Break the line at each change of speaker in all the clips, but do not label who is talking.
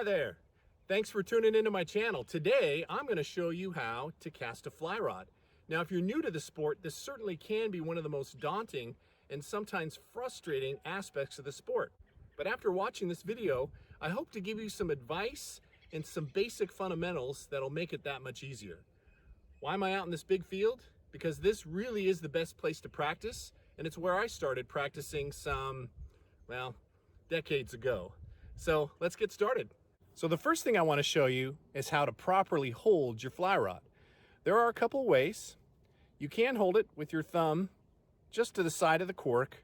there. Thanks for tuning into my channel. Today, I'm going to show you how to cast a fly rod. Now, if you're new to the sport, this certainly can be one of the most daunting and sometimes frustrating aspects of the sport. But after watching this video, I hope to give you some advice and some basic fundamentals that'll make it that much easier. Why am I out in this big field? Because this really is the best place to practice, and it's where I started practicing some, well, decades ago. So let's get started. So the first thing I want to show you is how to properly hold your fly rod. There are a couple ways. You can hold it with your thumb just to the side of the cork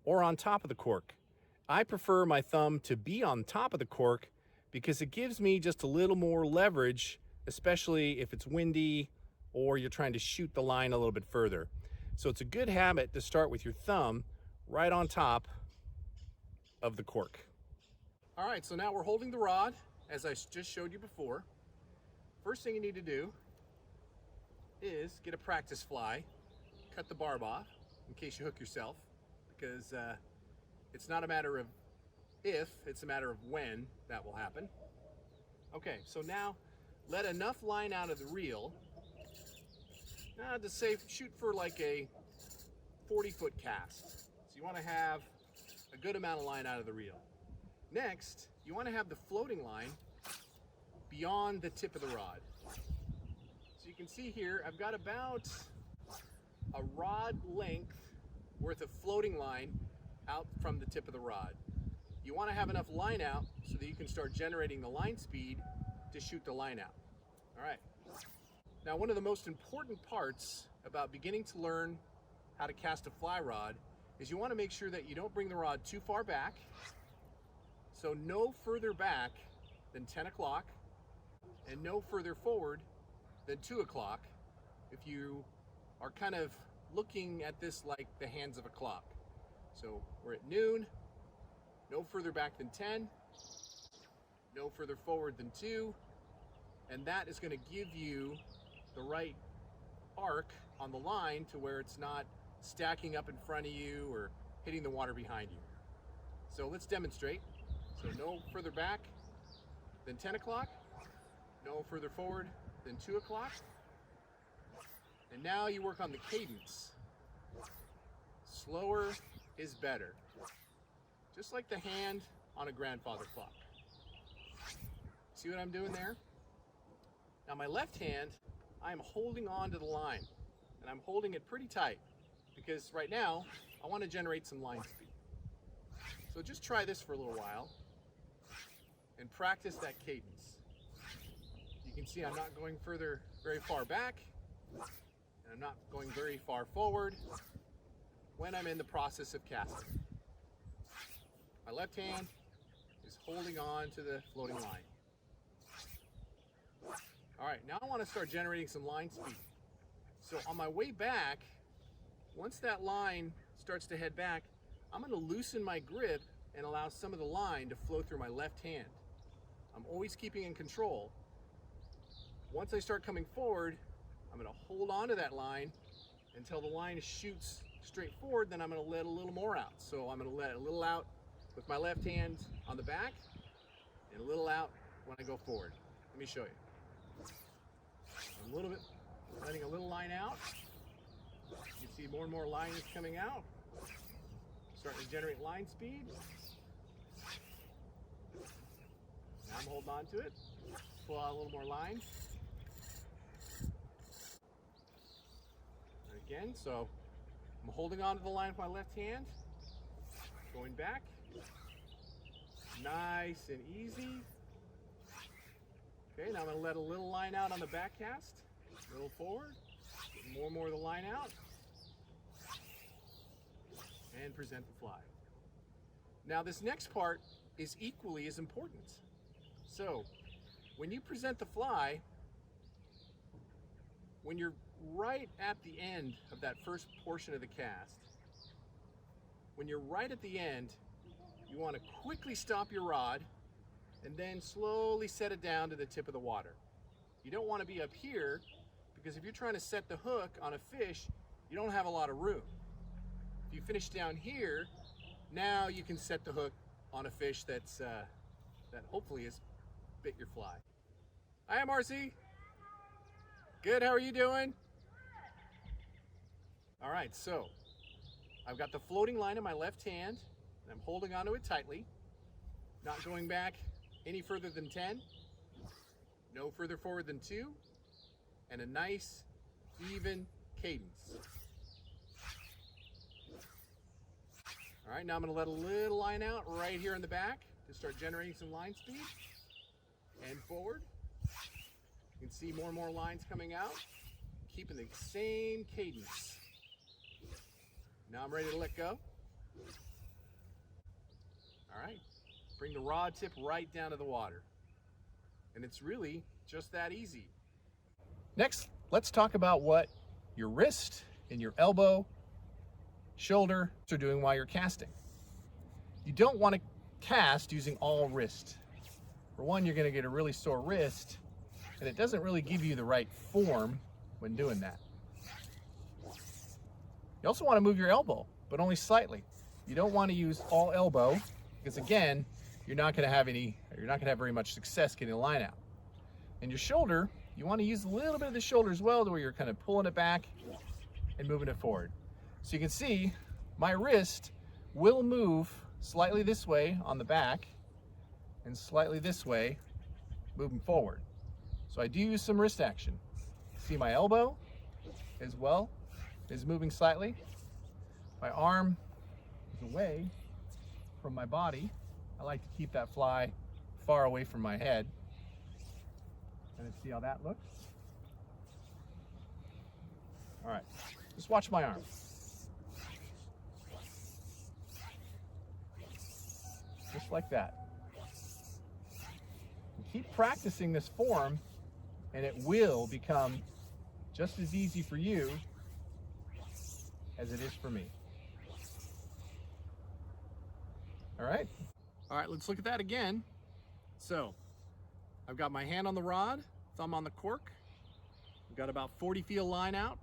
or on top of the cork. I prefer my thumb to be on top of the cork because it gives me just a little more leverage, especially if it's windy or you're trying to shoot the line a little bit further. So it's a good habit to start with your thumb right on top of the cork. All right, so now we're holding the rod, as I just showed you before. First thing you need to do is get a practice fly, cut the barb off in case you hook yourself, because it's not a matter of if, it's a matter of when that will happen. Okay, so now let enough line out of the reel. Now to say, shoot for like a 40-foot cast. So you want to have a good amount of line out of the reel. Next, you want to have the floating line beyond the tip of the rod. So you can see here, I've got about a rod length worth of floating line out from the tip of the rod. You want to have enough line out so that you can start generating the line speed to shoot the line out. All right. Now, one of the most important parts about beginning to learn how to cast a fly rod is you want to make sure that you don't bring the rod too far back. So no further back than 10 o'clock and no further forward than 2 o'clock if you are kind of looking at this like the hands of a clock. So we're at noon, no further back than 10, no further forward than 2, and that is going to give you the right arc on the line to where it's not stacking up in front of you or hitting the water behind you. So let's demonstrate. So no further back than 10 o'clock, no further forward than 2 o'clock. And now you work on the cadence. Slower is better. Just like the hand on a grandfather clock. See what I'm doing there? Now my left hand, I'm holding on to the line, and I'm holding it pretty tight because right now I want to generate some line speed. So just try this for a little while and practice that cadence. You can see I'm not going very far back, and I'm not going very far forward when I'm in the process of casting. My left hand is holding on to the floating line. All right, now I want to start generating some line speed. So on my way back, once that line starts to head back, I'm going to loosen my grip and allow some of the line to flow through my left hand. I'm always keeping in control. Once I start coming forward, I'm going to hold on to that line until the line shoots straight forward, then I'm going to let a little more out. So I'm going to let a little out with my left hand on the back and a little out when I go forward. Let me show you. A little bit, letting a little line out. You see more and more line is coming out. Starting to generate line speed. Now I'm holding on to it. Pull out a little more line. And again, so I'm holding on to the line with my left hand. Going back. Nice and easy. Okay, now I'm going to let a little line out on the back cast. A little forward. Get more and more of the line out. And present the fly. Now this next part is equally as important. So when you present the fly, when you're right at the end of that first portion of the cast, when you're right at the end, you want to quickly stop your rod and then slowly set it down to the tip of the water. You don't want to be up here because if you're trying to set the hook on a fish, you don't have a lot of room. If you finish down here, now you can set the hook on a fish that hopefully is bit your fly. Hi, Marcy. Good, how are you doing? All right, so I've got the floating line in my left hand, and I'm holding onto it tightly, not going back any further than 10, no further forward than 2, and a nice, even cadence. All right, now I'm gonna let a little line out right here in the back to start generating some line speed, and forward. You can see more and more lines coming out, keeping the same cadence. Now I'm ready to let go. All right, bring the rod tip right down to the water. And it's really just that easy. Next, let's talk about what your wrist and your elbow, shoulder are doing while you're casting. You don't want to cast using all wrist. For one, you're going to get a really sore wrist, and it doesn't really give you the right form when doing that. You also want to move your elbow, but only slightly. You don't want to use all elbow, because again, you're not going to have very much success getting the line out. And your shoulder, you want to use a little bit of the shoulder as well, to where you're kind of pulling it back and moving it forward. So you can see my wrist will move slightly this way on the back and slightly this way moving forward. So I do use some wrist action. See my elbow as well is moving slightly. My arm is away from my body. I like to keep that fly far away from my head. And see how that looks? All right, just watch my arm. Just like that. And keep practicing this form, and it will become just as easy for you as it is for me. All right, let's look at that again. So, I've got my hand on the rod, thumb on the cork. I've got about 40 feet of line out.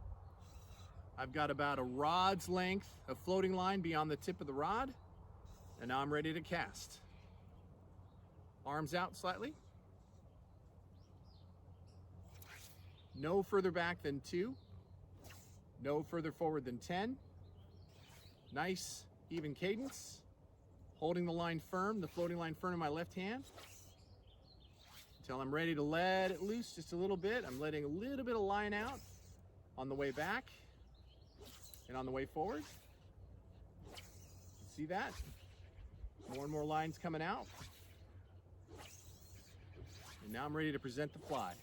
I've got about a rod's length of floating line beyond the tip of the rod. And now I'm ready to cast. Arms out slightly. No further back than 2. No further forward than 10. Nice, even cadence. Holding the line firm, the floating line firm in my left hand. Until I'm ready to let it loose just a little bit. I'm letting a little bit of line out on the way back and on the way forward. See that? More and more lines coming out. And now I'm ready to present the fly.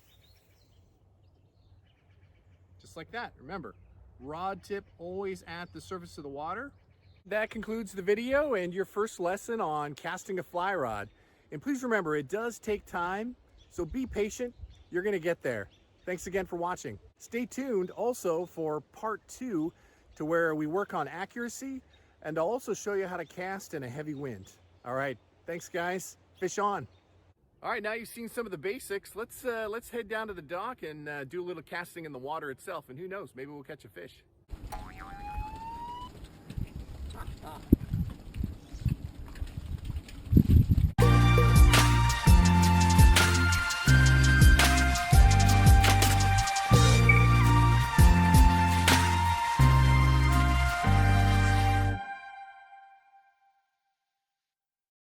Just like that. Remember, rod tip always at the surface of the water. That concludes the video and your first lesson on casting a fly rod. And please remember, it does take time, so be patient. You're going to get there. Thanks again for watching. Stay tuned also for part 2, to where we work on accuracy, and I'll also show you how to cast in a heavy wind. All right, thanks guys. Fish on. All right, now you've seen some of the basics. Let's head down to the dock and do a little casting in the water itself, and who knows, maybe we'll catch a fish.